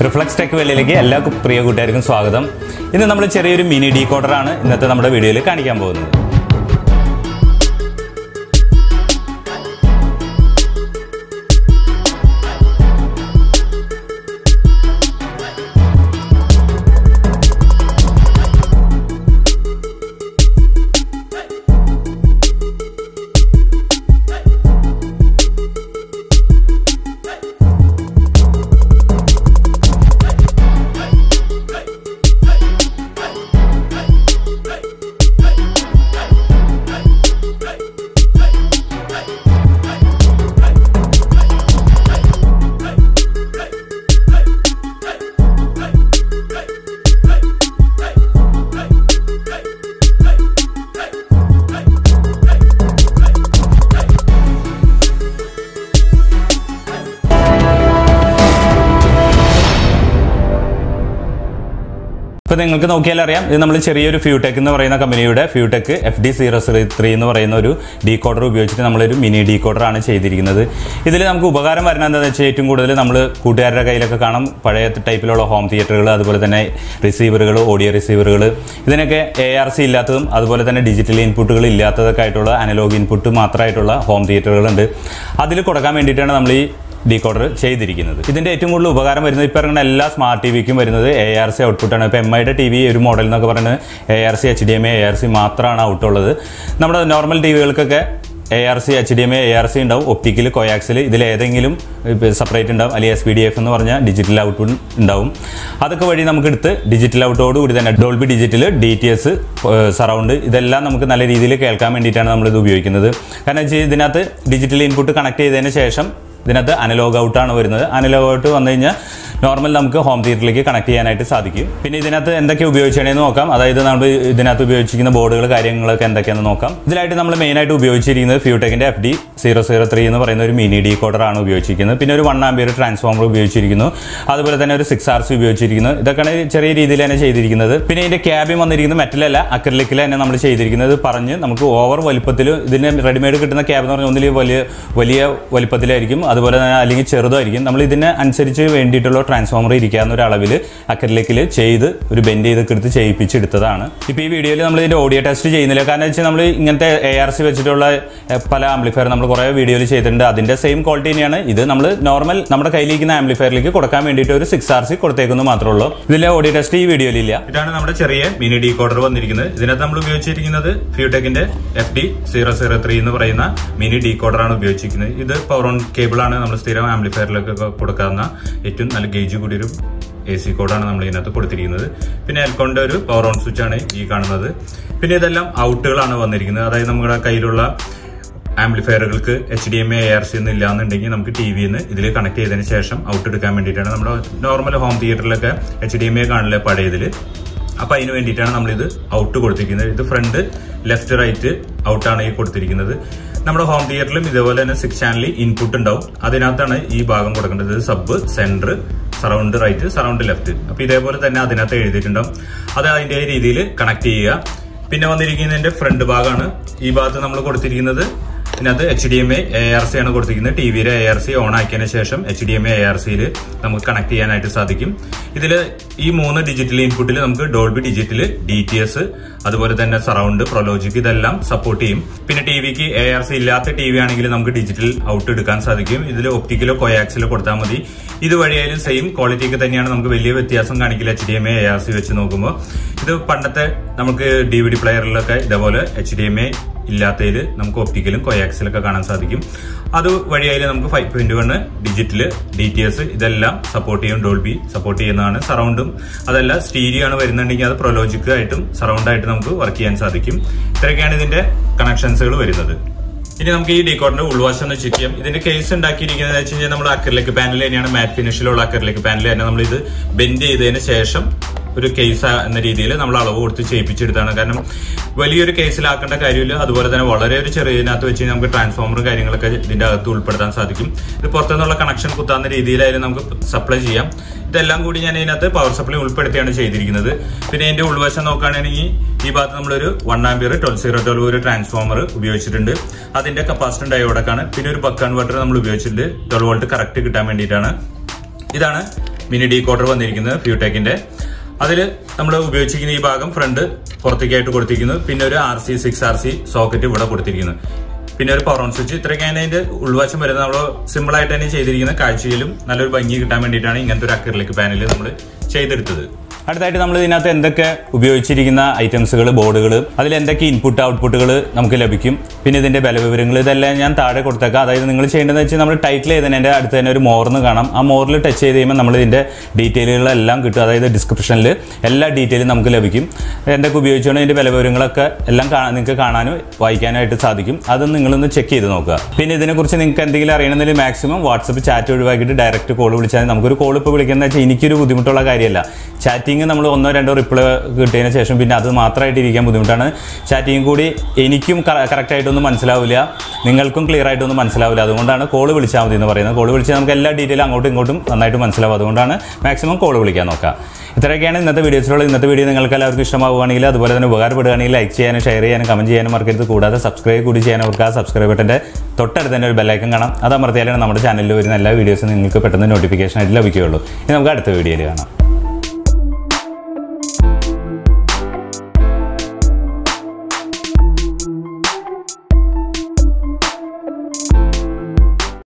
Reflex Tech Valleyയിലേക്ക് എല്ലാ പ്രിയ കൂട്ടുകാർക്കും സ്വാഗതം. ഇന്ന് നമ്മൾ ചെറിയൊരു മിനി ഡീകോഡർ ആണ് ഇന്നത്തെ നമ്മുടെ വീഡിയോയിൽ കാണിക്കാൻ പോകുന്നത്. ഇപ്പോൾ നിങ്ങൾക്ക് നോക്കിയാൽ അറിയാം, ഇത് നമ്മൾ ചെറിയൊരു FUTECH എന്ന് പറയുന്ന കമ്പനിയുടെ FUTECH FD003 എന്ന് പറയുന്ന ഒരു ഡീകോഡർ ഉപയോഗിച്ചിട്ട് നമ്മളൊരു മിനി ഡീകോഡർ ആണ് ചെയ്തിരിക്കുന്നത്. ഇതിൽ നമുക്ക് ഉപകാരം വരുന്നത് എന്താണെന്ന് വെച്ചാൽ ഏറ്റവും കൂടുതൽ നമ്മൾ കൂട്ടുകാരുടെ കയ്യിലൊക്കെ കാണാം പഴയ ടൈപ്പിലുള്ള ഹോം തിയേറ്ററുകൾ, അതുപോലെ തന്നെ റിസീവറുകൾ, ഓഡിയോ റിസീവറുകൾ, ഇതിനൊക്കെ ARC ഇല്ലാത്തതും അതുപോലെ തന്നെ ഡിജിറ്റൽ ഇൻപുട്ടുകൾ ഇല്ലാത്തതൊക്കെ ആയിട്ടുള്ള അനലോഗ് ഇൻപുട്ട് മാത്രമായിട്ടുള്ള ഹോം തിയേറ്ററുകളുണ്ട്. അതിൽ കൊടുക്കാൻ വേണ്ടിയിട്ടാണ് നമ്മൾ ഈ ഡീകോഡർ ചെയ്തിരിക്കുന്നത്. ഇതിന്റെ ഏറ്റവും കൂടുതൽ ഉപകാരം വരുന്നത് ഇപ്പോൾ ഇറങ്ങുന്ന എല്ലാ സ്മാർട്ട് ടിവിക്കും വരുന്നത് ARC ഔട്ട്പുട്ടാണ്. ഇപ്പോൾ MIയുടെ TV ഒരു മോഡൽ എന്നൊക്കെ പറയുന്നത് ARC HDMI ARC മാത്രമാണ് ഔട്ടുള്ളത്. നമ്മുടെ നോർമൽ ടിവികൾക്കൊക്കെ ARC HDMI ARC ഉണ്ടാവും, ഒപ്റ്റിക്കൽ കോയാക്സിൽ ഇതിലേതെങ്കിലും സെപ്പറേറ്റ് ഉണ്ടാവും, അല്ലെങ്കിൽ SPDF എന്ന് പറഞ്ഞാൽ ഡിജിറ്റൽ ഔട്ട്പുട്ട് ഉണ്ടാവും. അതൊക്കെ വഴി നമുക്ക് എടുത്ത് ഡിജിറ്റൽ ഔട്ടോട് കൂടി തന്നെ ഡോൾബി ഡിജിറ്റൽ, DTS, സറൗണ്ട് ഇതെല്ലാം നമുക്ക് നല്ല രീതിയിൽ കേൾക്കാൻ വേണ്ടിയിട്ടാണ് നമ്മളിത് ഉപയോഗിക്കുന്നത്. കാരണം വെച്ചാൽ ഇതിനകത്ത് ഡിജിറ്റൽ ഇൻപുട്ട് കണക്ട് ചെയ്തതിന് ശേഷം ഇതിനകത്ത് അനലോഗ് ഔട്ടാണ് വരുന്നത്. അനലോഗ് ഔട്ട് വന്നു കഴിഞ്ഞാൽ നോർമൽ നമുക്ക് ഹോം തിയേറ്ററിലേക്ക് കണക്ട് ചെയ്യാനായിട്ട് സാധിക്കും. പിന്നെ ഇതിനകത്ത് എന്തൊക്കെ ഉപയോഗിച്ചതെന്ന് നോക്കാം. അതായത് നമ്മൾ ഇതിനകത്ത് ഉപയോഗിച്ചിരിക്കുന്ന ബോർഡുകൾ കാര്യങ്ങളൊക്കെ എന്തൊക്കെയാണെന്ന് നോക്കാം. ഇതിലായിട്ട് നമ്മൾ മെയിനായിട്ട് ഉപയോഗിച്ചിരിക്കുന്നത് FUTECHന്റെ FD003 എന്ന് പറയുന്ന ഒരു മിനി ഡീകോഡർ ആണ് ഉപയോഗിച്ചിരിക്കുന്നത്. പിന്നെ ഒരു 1 ആംപിയർ ട്രാൻസ്ഫോമർ ഉപയോഗിച്ചിരിക്കുന്നു, അതുപോലെ തന്നെ ഒരു 6 RC ഉപയോഗിച്ചിരിക്കുന്നു. ഇതൊക്കെയാണ് ചെറിയ രീതിയിൽ തന്നെ ചെയ്തിരിക്കുന്നത്. പിന്നെ ഇതിന്റെ ക്യാബിൻ വന്നിരിക്കുന്നത് മെറ്റലല്ല, അക്രിലിക്കിൽ തന്നെ നമ്മൾ ചെയ്തിരിക്കുന്നത്. പറഞ്ഞ് നമുക്ക് ഓവർ വലിപ്പത്തിൽ ഇതിന് റെഡിമെയ്ഡ് കിട്ടുന്ന ക്യാബ് എന്ന് പറഞ്ഞാൽ ഒന്നിൽ വലിയ വലിപ്പത്തിലായിരിക്കും, അതുപോലെ തന്നെ അല്ലെങ്കിൽ ചെറുതായിരിക്കും. നമ്മൾ ഇതിന് അനുസരിച്ച് വേണ്ടിയിട്ടുള്ള ട്രാൻസ്ഫോമർ ഇരിക്കാവുന്ന ഒരു അളവിൽ അക്രിലിക്കിൽ ചെയ്ത് ഒരു ബെൻഡ് ചെയ്തൊക്കെ എടുത്ത് ചെയ്യിപ്പിച്ചെടുത്തതാണ്. ഇപ്പോൾ ഈ വീഡിയോയിൽ നമ്മൾ ഇതിന്റെ ഓഡിയോ ടെസ്റ്റ് ചെയ്യുന്നില്ല. കാരണം വെച്ചാൽ നമ്മൾ ഇങ്ങനത്തെ ARC വെച്ചിട്ടുള്ള പല ആംപ്ലിഫയർ നമ്മൾ കുറേ വീഡിയോയിൽ ചെയ്തിട്ടുണ്ട്. അതിന്റെ സെയിം ക്വാളിറ്റി തന്നെയാണ് ഇത്. നമ്മൾ നോർമൽ നമ്മുടെ കയ്യിലിരിക്കുന്ന ആംപ്ലിഫയറിലേക്ക് കൊടുക്കാൻ വേണ്ടിയിട്ട് ഒരു 6 RC കൊടുത്തേക്കുന്നു മാത്രമേ ഉള്ളൂ. ഇതിലെ ഓഡിയോ ടെസ്റ്റ് ഈ വീഡിയോയിലില്ല. ഇതാണ് നമ്മുടെ ചെറിയ മിനി ഡീകോഡർ വന്നിരിക്കുന്നത്. ഇതിനകത്ത് നമ്മൾ ഉപയോഗിച്ചിരിക്കുന്നത് FUTECHന്റെ FD003 എന്ന് പറയുന്ന മിനി ഡീകോഡർ ആണ് ഉപയോഗിച്ചിരിക്കുന്നത്. ഇത് പവർ ഓൺ കേബിൾ ആണ്. നമ്മൾ സ്ഥിരം ആംപ്ലിഫയറിലൊക്കെ കൊടുക്കാവുന്ന ഏറ്റവും നല്ല ഗേജ് കൂടിയൊരു AC കോഡാണ് നമ്മൾ ഇതിനകത്ത് കൊടുത്തിരിക്കുന്നത്. പിന്നെ എൽക്കോണിന്റെ ഒരു പവർ ഓൺ സ്വിച്ച് ആണ് ഈ കാണുന്നത്. പിന്നെ ഇതെല്ലാം ഔട്ടുകളാണ് വന്നിരിക്കുന്നത്. അതായത് നമ്മുടെ കയ്യിലുള്ള ആംപ്ലിഫയറുകൾക്ക് HDMI ARC ഒന്നും ഇല്ലാന്നുണ്ടെങ്കിൽ നമുക്ക് TVന്ന് ഇതിൽ കണക്ട് ചെയ്തതിന് ശേഷം ഔട്ട് എടുക്കാൻ വേണ്ടിയിട്ടാണ്. നമ്മുടെ നോർമൽ ഹോം തിയേറ്ററിലൊക്കെ HDMI കാണില്ല പഴയതിൽ. അപ്പൊ അതിന് വേണ്ടിയിട്ടാണ് നമ്മളിത് ഔട്ട് കൊടുത്തിരിക്കുന്നത്. ഇത് ഫ്രണ്ട്, ലെഫ്റ്റ്, റൈറ്റ് ഔട്ടാണ് ഈ കൊടുത്തിരിക്കുന്നത്. നമ്മുടെ ഹോം തിയേറ്ററിലും ഇതേപോലെ തന്നെ 6 ചാനൽ ഇൻപുട്ട് ഉണ്ടാവും. അതിനകത്താണ് ഈ ഭാഗം കൊടുക്കേണ്ടത്. Sub, centre, surround right, surround left. അപ്പൊ ഇതേപോലെ തന്നെ അതിനകത്ത് എഴുതിയിട്ടുണ്ടാവും. അത് അതിന്റെ രീതിയിൽ കണക്ട് ചെയ്യുക. പിന്നെ വന്നിരിക്കുന്നതിന്റെ ഫ്രണ്ട് ഭാഗമാണ്. ഈ ഭാഗത്ത് നമ്മൾ കൊടുത്തിരിക്കുന്നത് ഇതിനകത്ത് HDMI ARC ആണ് കൊടുത്തിരിക്കുന്നത്. TVയിലെ ARC ഓൺ ആക്കിയതിനു ശേഷം HDMI ARCയിൽ നമുക്ക് കണക്ട് ചെയ്യാനായിട്ട് സാധിക്കും. ഇതിൽ ഈ 3 ഡിജിറ്റൽ ഇൻപുട്ടിൽ നമുക്ക് ഡോൾബി ഡിജിറ്റൽ, DTS, അതുപോലെ തന്നെ സറൗണ്ട്, പ്രൊലോജിക് ഇതെല്ലാം സപ്പോർട്ട് ചെയ്യും. പിന്നെ TVക്ക് ARC ഇല്ലാത്ത TV ആണെങ്കിൽ നമുക്ക് ഡിജിറ്റൽ ഔട്ട് എടുക്കാൻ സാധിക്കും. ഇതിൽ ഒപ്റ്റിക്കലോ കോയാക്സിലോ കൊടുത്താൽ മതി. ഇതുവഴിയായാലും സെയിം ക്വാളിറ്റിക്ക് തന്നെയാണ്. നമുക്ക് വലിയ വ്യത്യാസം കാണിക്കില്ല HDMI ARC വെച്ച് നോക്കുമ്പോൾ. ഇത് പണ്ടത്തെ നമുക്ക് DVD പ്ലെയറിലൊക്കെ ഇതേപോലെ HDMI ഇല്ലാത്തതിൽ നമുക്ക് ഒപ്റ്റിക്കലും കോയാക്സിലൊക്കെ കാണാൻ സാധിക്കും. അത് വഴിയായാലും നമുക്ക് 5.1 ഡിജിറ്റൽ, DTS ഇതെല്ലാം സപ്പോർട്ട് ചെയ്യും. ഡോൾബി സപ്പോർട്ട് ചെയ്യുന്നതാണ്. സറൗണ്ടും അതല്ല സ്റ്റീരിയോ ആണ് വരുന്നുണ്ടെങ്കിൽ അത് പ്രൊലോജിക് ആയിട്ടും സറൗണ്ട് ആയിട്ട് നമുക്ക് വർക്ക് ചെയ്യാൻ സാധിക്കും. ഇത്രയൊക്കെയാണ് ഇതിന്റെ കണക്ഷൻസുകൾ വരുന്നത്. ഇനി നമുക്ക് ഈ ഡീകോഡറിന്റെ ഉൾവശം ഒന്ന് ചെക്ക് ചെയ്യാം. ഇതിന്റെ കേസ് ഉണ്ടാക്കിയിരിക്കുന്നത് വെച്ച് കഴിഞ്ഞാൽ നമ്മുടെ അക്രിലിക് പാനൽ തന്നെയാണ്. മാറ്റ് ഫിനിഷിലുള്ള അക്രിലിക് പാനൽ തന്നെ നമ്മൾ ഇത് ബെൻഡ് ചെയ്തതിന് ശേഷം ഒരു കേസ് എന്ന രീതിയിൽ നമ്മൾ അളവ് കൊടുത്ത് ചെയ്യിപ്പിച്ചെടുത്താണ്. കാരണം വലിയൊരു കേസിലാക്കേണ്ട കാര്യമില്ല. അതുപോലെ തന്നെ വളരെ ഒരു ചെറിയതിനകത്ത് വെച്ച് നമുക്ക് ട്രാൻസ്ഫോമറും കാര്യങ്ങളൊക്കെ ഇതിന്റെ അകത്ത് ഉൾപ്പെടുത്താൻ സാധിക്കും. ഇത് പുറത്തുനിന്നുള്ള കണക്ഷൻ കുത്താവുന്ന രീതിയിലായാലും നമുക്ക് സപ്ലൈ ചെയ്യാം. ഇതെല്ലാം കൂടി ഞാൻ ഇതിനകത്ത് പവർ സപ്ലൈ ഉൾപ്പെടുത്തിയാണ് ചെയ്തിരിക്കുന്നത്. പിന്നെ ഇതിന്റെ ഉൾവശം നോക്കുകയാണെങ്കിൽ ഈ ഭാഗത്ത് നമ്മളൊരു 1 ആംപിയർ 12 ഒരു ട്രാൻസ്ഫോമർ ഉപയോഗിച്ചിട്ടുണ്ട്. അതിന്റെ കപ്പാസിറ്റർ ഡയോഡൊക്കെയാണ്. പിന്നെ ഒരു ബക്ക് കൺവെർട്ടർ നമ്മൾ ഉപയോഗിച്ചിട്ടുണ്ട് 12 വോൾട്ട് കറക്റ്റ് കിട്ടാൻ വേണ്ടിയിട്ടാണ്. ഇതാണ് മിനി ഡീകോഡർ വന്നിരിക്കുന്നത് ഫ്യൂടെക്കിന്റെ. അതിൽ നമ്മൾ ഉപയോഗിച്ചിരിക്കുന്ന ഈ ഭാഗം ഫ്രണ്ട് പുറത്തേക്കായിട്ട് കൊടുത്തിരിക്കുന്നു. പിന്നെ ഒരു RC 6RC സോക്കറ്റ് ഇവിടെ കൊടുത്തിരിക്കുന്നു. പിന്നെ ഒരു പവർ ഓൺ സ്വിച്ച്. ഇത്രയൊക്കെയാണ് അതിന്റെ ഉൾവശം വരുന്നത്. നമ്മൾ സിമ്പിൾ ആയിട്ട് തന്നെ ചെയ്തിരിക്കുന്ന കാഴ്ചയിലും നല്ലൊരു ഭംഗി കിട്ടാൻ വേണ്ടിയിട്ടാണ് ഇങ്ങനത്തെ ഒരു അക്രിലിക് പാനൽ നമ്മൾ ചെയ്തെടുത്തത്. അടുത്തായിട്ട് നമ്മൾ ഇതിനകത്ത് എന്തൊക്കെ ഉപയോഗിച്ചിരിക്കുന്ന ഐറ്റംസുകൾ, ബോർഡുകൾ, അതിൽ എന്തൊക്കെ ഇൻപുട്ട് ഔട്ട്പുട്ടുകൾ നമുക്ക് ലഭിക്കും, പിന്നെ ഇതിന്റെ വില വിവരങ്ങൾ, ഇതെല്ലാം ഞാൻ താഴെ കൊടുത്തേക്കാം. അതായത് നിങ്ങൾ ചെയ്യേണ്ടതെന്ന് വെച്ചാൽ നമ്മൾ ടൈറ്റിൽ ചെയ്തതിൻ്റെ അടുത്ത് തന്നെ ഒരു മോർന്ന് കാണാം. ആ മോറിൽ ടച്ച് ചെയ്ത് കഴിയുമ്പോൾ നമ്മൾ ഇതിന്റെ ഡീറ്റെയിലുകളെല്ലാം കിട്ടും. അതായത് ഡിസ്ക്രിപ്ഷനിൽ എല്ലാ ഡീറ്റെയിലും നമുക്ക് ലഭിക്കും. എന്തൊക്കെ ഉപയോഗിച്ചുകൊണ്ട് ഇതിന്റെ വില വിവരങ്ങളൊക്കെ എല്ലാം നിങ്ങൾക്ക് കാണാനും വായിക്കാനായിട്ട് സാധിക്കും. അത് നിങ്ങളൊന്ന് ചെക്ക് ചെയ്ത് നോക്കുക. പിന്നെ ഇതിനെക്കുറിച്ച് നിങ്ങൾക്ക് എന്തെങ്കിലും അറിയണമെങ്കിൽ മാക്സിമം വാട്സപ്പ് ചാറ്റ് ഒഴിവാക്കിയിട്ട് ഡയറക്റ്റ് കോൾ വിളിച്ചാൽ നമുക്കൊരു കോൾ ഇപ്പോൾ വിളിക്കുന്നത് വെച്ചാൽ എനിക്കൊരു ബുദ്ധിമുട്ടുള്ള കാര്യമല്ല. ചാറ്റിംഗ് നമ്മൾ 1-2 റിപ്ലൈ കിട്ടിയതിന് ശേഷം പിന്നെ അത് മാത്രമായിട്ട് ഇരിക്കാൻ ബുദ്ധിമുട്ടാണ്. ചാറ്റിംഗ് കൂടി എനിക്കും കറക്റ്റായിട്ടൊന്നും മനസ്സിലാവില്ല, നിങ്ങൾക്കും ക്ലിയർ ആയിട്ടൊന്നും മനസ്സിലാവില്ല. അതുകൊണ്ടാണ് കോൾ വിളിച്ചാൽ മതി എന്ന് പറയുന്നത്. കോൾ വിളിച്ചാൽ നമുക്ക് എല്ലാ ഡീറ്റെയിലും അങ്ങോട്ടും ഇങ്ങോട്ടും നന്നായിട്ട് മനസ്സിലാവും. അതുകൊണ്ടാണ് മാക്സിമം കോൾ വിളിക്കാൻ നോക്കുക. ഇത്രയൊക്കെയാണ് ഇന്നത്തെ വീഡിയോസിലുള്ള. ഇന്നത്തെ വീഡിയോ നിങ്ങൾക്ക് എല്ലാവർക്കും ഇഷ്ടമാവുകയാണെങ്കിൽ, അതുപോലെ തന്നെ ഉപകാരപ്പെടുകയാണെങ്കിൽ ലൈക്ക് ചെയ്യാനും ഷെയർ ചെയ്യാനും കമന്റ് ചെയ്യാനും മറക്കരുത്. കൂടാതെ സബ്സ്ക്രൈബ് കൂടി ചെയ്യാൻ അവർക്ക് ആ സബ്സ്ക്രൈബ് ബട്ടൻ്റെ തൊട്ടടുത്ത് തന്നെ ഒരു ബെല്ലൈക്കൺ കാണാം. അത് അമർത്തിയാലാണ് നമ്മുടെ ചാനലിൽ വരുന്ന എല്ലാ വീഡിയോസും നിങ്ങൾക്ക് പെട്ടെന്ന് നോട്ടിഫിക്കേഷൻ ആയിട്ട് ലഭിക്കുകയുള്ളൂ. ഇനി നമുക്ക് അടുത്ത വീഡിയോയിൽ കാണാം.